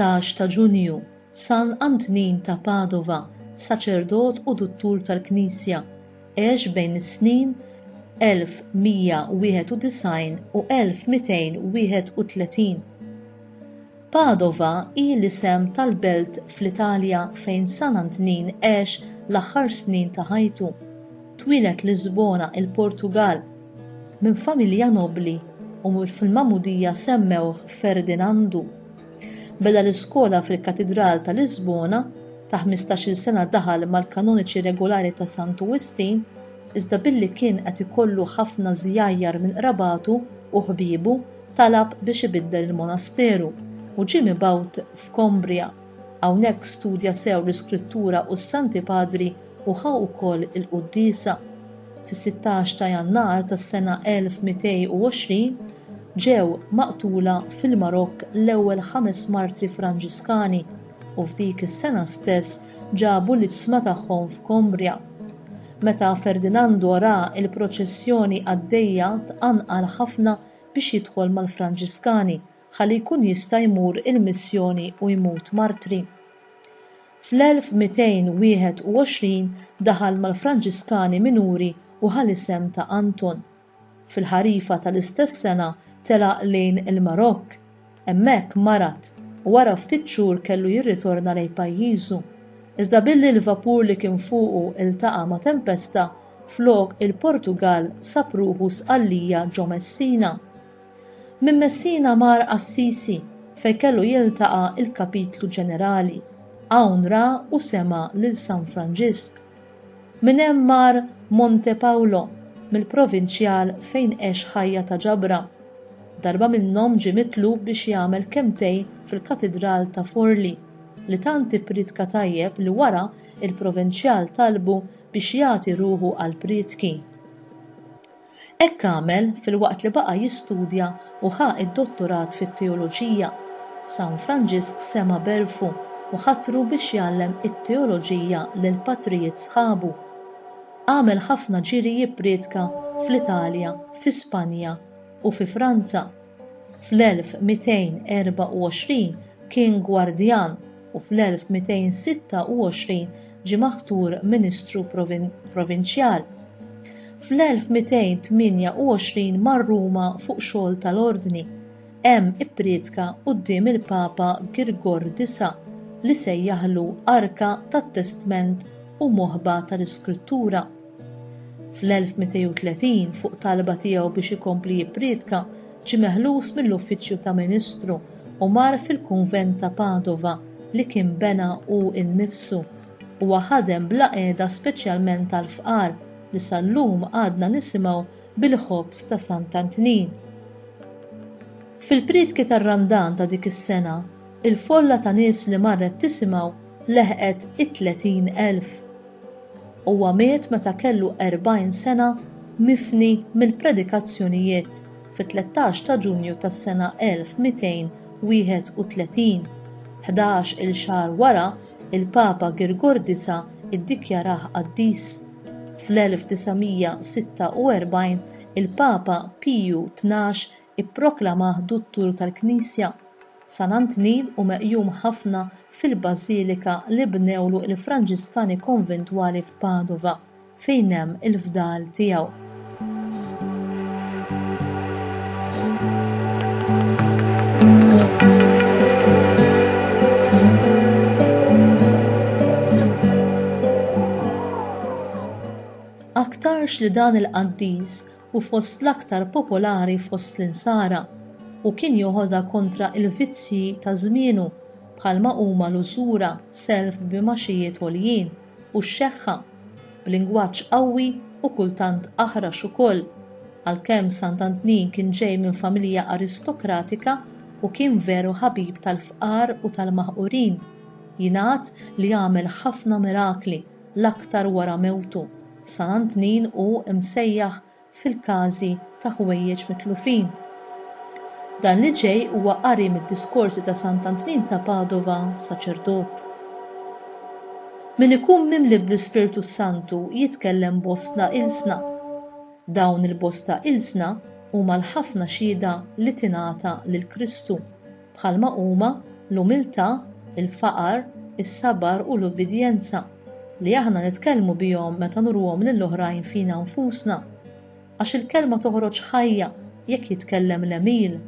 13 ta' Ġunju, San Antonin ta' Padova, saċerdot u dottur tal-Knisja, għex bejn is-snin 1191 u 1231. Padova hi l-isem tal-belt fl-Italja fejn San Antonin għex l-aħħar snin ta' ħajtu. Twilet Lisbona, il-Portugal, minn familja nobli u fil-Magħmudija semmewh Ferdinandu. Beda l-iskola fil-Katedral ta' Lisbona, ta' 15-il sena daħal mal-kanoniċi regolari ta' Sant Wistin, iżda billi kien qed ikollu ħafna żjajjar minn qrabatu u ħbiebu talab biex ibiddel il-monasteru u ġie mibgħut f'Kombria. Hawnhekk studja sew l-Iskrittura u s-Santi Padri u ħa wkoll il-Qudiesa. Fis-16 ta' Jannar tas-sena 1220 ġew maqtula fil-Marokk l-ewwel 5 martri Franġiskani u f'dik is-sena stess ġabu l-ġisma tagħhom f'Kombria. Meta Ferdinando ra il-proċessjoni għaddejja tqanqal ħafna biex jidħol mal-Franġiskani ħalli jkun jista' jmur il-missjoni u jmut martri. Fl-1221 daħal mal-Franġiskani minuri u ħal isem ta' Anton. Fil-ħarifa tal-istess sena telaq lejn il-Marokk. Hemmhekk marat u wara ftit xhur kellu jirritorna lejn pajjiżu. Iżda billi l-vapur li kien fuqu iltaqa' ma' tempesta, flok il-Portugal sab ruħu sqallija ġo Messina. Minn Messina mar Assisi fejn kellu jiltaqa' il-Kapitlu Ġenerali. Hawn ra u sema' lil San Franġisk. Minn hemm mar Monte Paulo mill-provinċjal fejn għex ħajja ta' ġabra. Darba minnhom ġie mitlub biex jagħmel kemmtejn fil-Katedral ta' Forli li tant ippriedka tajjeb li wara il-provinċjal talbu biex jagħti ruħu għal priedki. Hekk għamel fil-waqt li baqa' jistudja u ħa id-dottorat fit-teoloġija. San Franġisk sema berfu u ħattru biex jgħallem it-teoloġija lil patrijiet sħabu. Għamel ħafna ġiri jippriedka fl-Italja, fi Spanja u fi Franza. Fl-1224 kien gwardjan u fl-1226 ġie maħtur Ministru Provinċjal. Fl-1228 mar Ruma fuq xogħol tal-ordni. Hemm ippriedka quddiem il-Papa Grigor IX li sejjaħlu Arka tat-Testament u moħba tal-Iskrittura. Fl-1230 fuq talba tiegħu biex ikompli jippriedka ġie meħlus mill-uffiċċju ta' Ministru u mar fil-Kunvent ta' Padova li kien bena u innifsu u ħadem bla qiegħda speċjalment tal-fqar li sal-lum għadna nisimgħu bil-ħobs ta' Sant Antonin. Fil-priedki tar-Ramdan ta' dik is-sena, il-folla ta' nies li marret tisimgħu leħqet 30,000. Huwa miet meta kellu 40 sena mifni mill-predikazzjonijiet fit-13 ta' Ġunju tas-sena 1231. 11 il-xahar wara il-Papa Grigor IX iddikjarah qaddis. Fl-1946 il-Papa Piju XII ipproklamah dottur tal-Knisja. San Antonin u meqjum ħafna fil-Bażilika li bnewlu il-Franġiskani konventwali f'Padova fejn hemm il-fdal tiegħu. Aktarx li dan il-qaddis u fost l-aktar popolari fost l-insara u kien joħodha kontra il-vizzi ta' żmienu bħalma huma l-użura, self b'maxijiet għoljin u x-xeħħa b'lingwaġġ qawwi u kultant aħrax ukoll. Għalkemm Sant Antonin kien ġej minn familja aristokratika u kien veru ħabib tal-fqar u tal-maħqurin. Jingħad li għamel ħafna mirakli l-aktar wara mewtu. San Antonin u msejjaħ fil-każi ta' ħwejjeġ mitlufin. Dan li ġej huwa qari mid-diskorsi ta' Sant Antonin ta' Padova, saċerdot. Min ikun mimli bl-Ispirtu Santu jitkellem bosta ilsna. Dawn il-bosta ilsna huma l-ħafna xhieda li tingħata lil Kristu, bħalma huma l-umiltà, il-faqar, is-sabar u l-ubidjenza li aħna nitkellmu bihom meta nurwhom lill-oħrajn fina nfusna. Għax il-kelma toħroġ ħajja jekk jitkellem l-emil.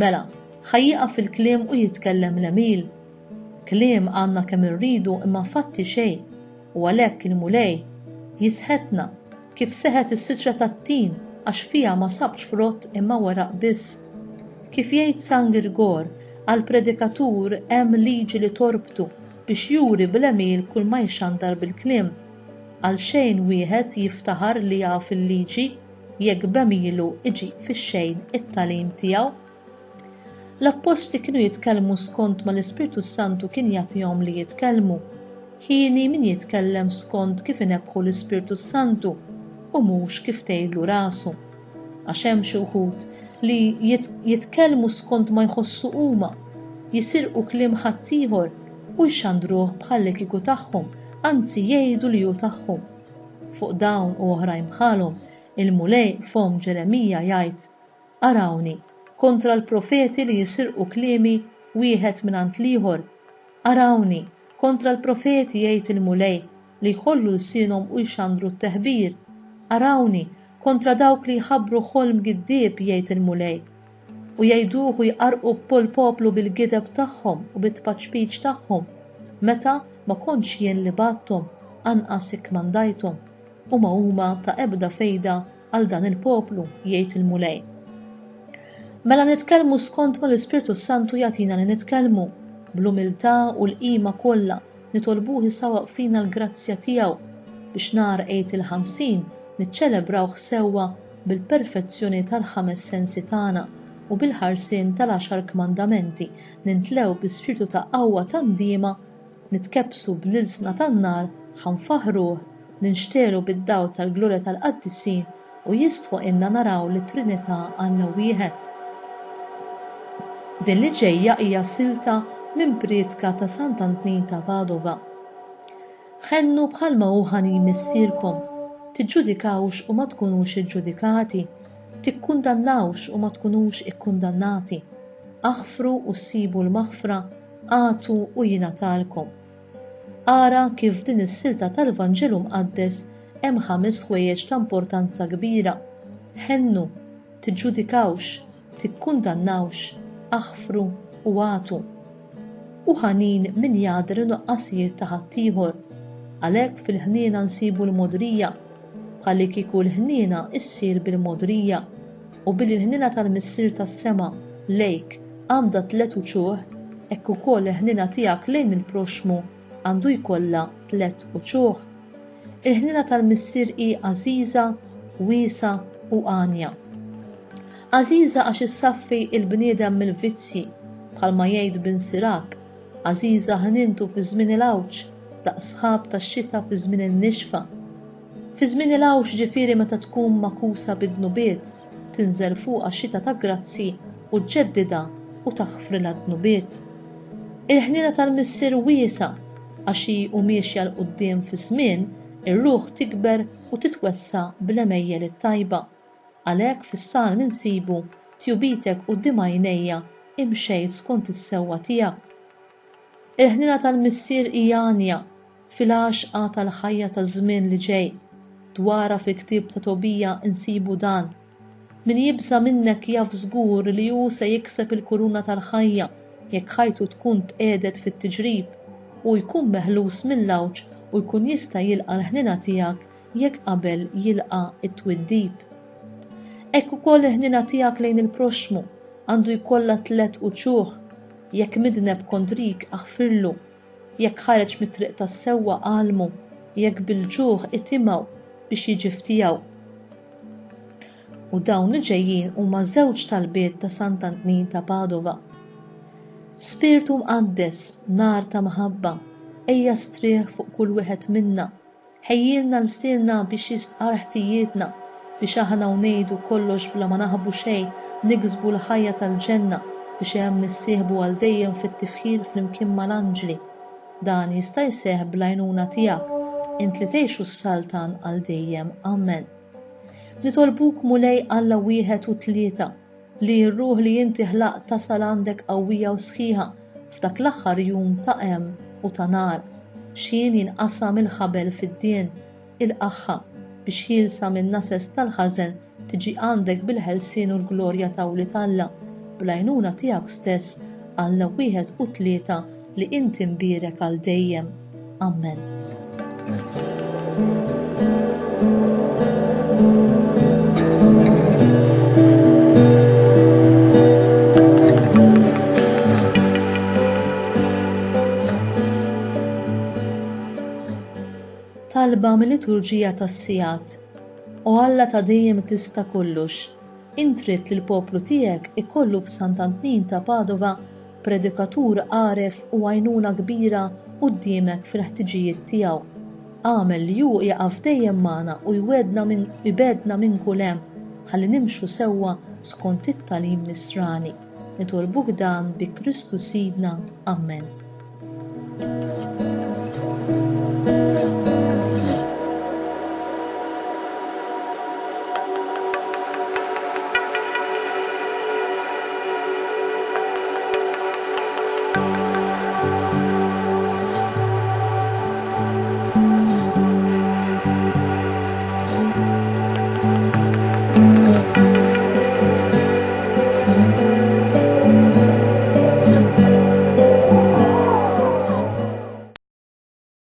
Mela, ħajjiqa fil-kliem u jitkellem l-emil. Kliem għandna kemm irridu imma fatti xejn u għalhekk il-mulej jisħetna kif seħet is-siċra tat-tin għax fiha ma sabx frott imma waraq biss. Kif jgħid San Grigor għal predikatur hemm liġi li torbtu biex juri bl-emil kull ma jxandar bil-kliem. Għal xejn wieħed jiftaħar li jaf il-liġi jekk b'emilu iġi fix-xejn it-talim tiegħu. L-apposti kienu jitkellmu skont ma l-Ispirtu Santu kien jagħtihom li jitkellmu. Ħieni min jitkellem skont kif inebħu l-Ispirtu Santu u mhux kif tgħidlu rasu. Għax hemm xi wħud li jitkellmu skont ma jħossu huma, jisirqu kliem ħaddieħor u jxandruh bħalli kieku tagħhom, anzi jgħidu li hu tagħhom. Fuq dawn u oħrajn bħalhom, il-mulej f'hom Ġeremija jgħid: Arawni kontra l-profeti li jisirqu kliemi wieħed mingħand l-ieħor. Arawni kontra l-profeti jgħid il-mulej li jħollu lsienhom u jxandru t-teħbir. Arawni kontra dawk li jħabbru ħolm giddieb jgħid il-mulej u jgħiduh u jqarqu poplu bil-gideb tagħhom u bit-tpaċpiċ tagħhom meta ma kontx jien li battom anqas ikkmandajthom u ma huma ta' ebda fejda għal dan il-poplu jgħid il-mulej. Mela nitkellmu skont ma l-Ispirtu Santu jagħtina li nitkellmu bl-umiltà u l-qima kollha nitolbuh isawaq fina l-grazzja tiegħu biex nhar Għid il-50 niċċelebrawh sewwa bil-perfezzjoni tal-5 sensi tagħna u bil-ħarsien tal-10 kmandamenti nintlew bi-spiritu ta' qawwa tandiema, nitkebsu bl-ilsna tan-nar, ħanfaħruh, ninxtelu bid-daw tal-glorja tal-qaddisin u jistħu inna naraw li Trinità Alla wieħed. Din li ġejja hija silta minn priedka ta' Sant'Antnin ta' Padova. Ħennu bħalma hu ħanim missierkom, tiġġudikawx u ma tkunux iġġudikati, tikkundannawx u ma tkunux ikkundannati, aħfru u ssibu l-maħfra, għatu u jingħatalkom. Ara kif din is-silta tal-Vanġelu Mqaddes hemm 5 ħwejjeġ ta' importanza kbira. Ħennu, tiġġudikawx, tikkundannawx, aħfru u għatu. U ħanin min jgħadder nuqqasijiet ta' ħaddieħor, għalhekk fil-ħniena nsibu l-modrija, bħalli kieku l-ħniena issir bil-modrija u bil-ħniena tal-missier tas-sema lejk għandha 3 uċuħ, hekk ukoll il-ħniena tiegħek lejn il-proxmu għandu jkollha 3 uċuħ. Il-ħniena tal-missier hi għażiża, wiesa u għanja. Għażiża għax issaffi il-bniedem mill-vizzji bħalma jgħid bin Sirak, għażiża ħnintu fi żmien il-għawġ daqs sħab tax-xita fi żmien in-nixfa. Fi żmien il-għawġ ġifieri meta tkun makusa bid-dnubiet, tinżel fuqha xita ta' grazzi u tġeddida u taħfrilha d-dnubiet. Il-ħniena tal-missier wiesa għax hi u miexja l quddiem fi żmien, ir-ruħ tikber u titwessa bl-emejjel it-tajba. Għalhekk fis-salm insibu tjubitek quddiem għajnejja imxejt skont is-sewwa tiegħek. Il-ħniena tal-missier hija għanja fil-għaxqa tal-ħajja taż-żmien li ġej. Dwara fi ktieb ta' Tobija insibu dan. Min jibsa minnek jaf żgur li hu se jikseb il-kuruna tal-ħajja jekk ħajtu tkun tqiegħdet fit-tiġrib u jkun meħlus mill-lawġ u jkun jista' jilqa' l-ħniena tiegħek jekk qabel jilqa' it-twiddib. Hekk ukoll il-ħniena tiegħek lejn il-proxmu għandu jkollha 3 uċuħ, jekk midneb kontrik aħfirlu, jekk ħareġ mit-triq tas-sewwa qalmu, jekk bil-ġuħ itimgħu biex jiġi ftiegħu. U dawn li ġejjin huma żewġ talbiet ta' Sant'Antnin ta' Padova. Spiritu Mqaddes, nar ta' maħabba, ejja strieħ fuq kull wieħed minna, ħejjirna l-sirna biex jistqar ħtijietna, biex aħna ngħidu kollox bla ma naħbu xejn, niksbu l-ħajja tal-ġenna biex hemm nissieħbu għal dejjem fit-tifħir flimkien mal-anġli. Dan jista' jseħħ bl-għajnuna tiegħek, int li tgħixu s-saltan għal dejjem. Amen. Nitolbuk mulej Alla wieħed u 3 li r-ruħ li inti ħlaq tasal għandek qawwija u sħiħa f'dak l-aħħar jum ta' hemm u ta' nar, xien jinqasam il-ħabel fid-dien, il-qaħħa biex jilsa min nases tal-ħażen tiġi għandek bil-ħelsien u l-glorja ta' Wlied Alla, bl-għajnuna tiegħek stess Alla wieħed u tlieta li inti mbierek għal dejjem. Amen. Talba mill-liturġija tas-sigħat. O Alla ta' dejjem tista' kollox, intrid li l-poplu tiegħek ikollu b'Sant Antnin ta' Padova predikatur għaref u għajnuna kbira quddiemek fil-ħtiġijiet tiegħu. Għamel li hu jaqaf dejjem magħna u jbedna minn kull hemm ħalli nimxu sewwa skont it-tagħlim nisrani. Nitolbuk dan bi Kristu Sidna. Amen.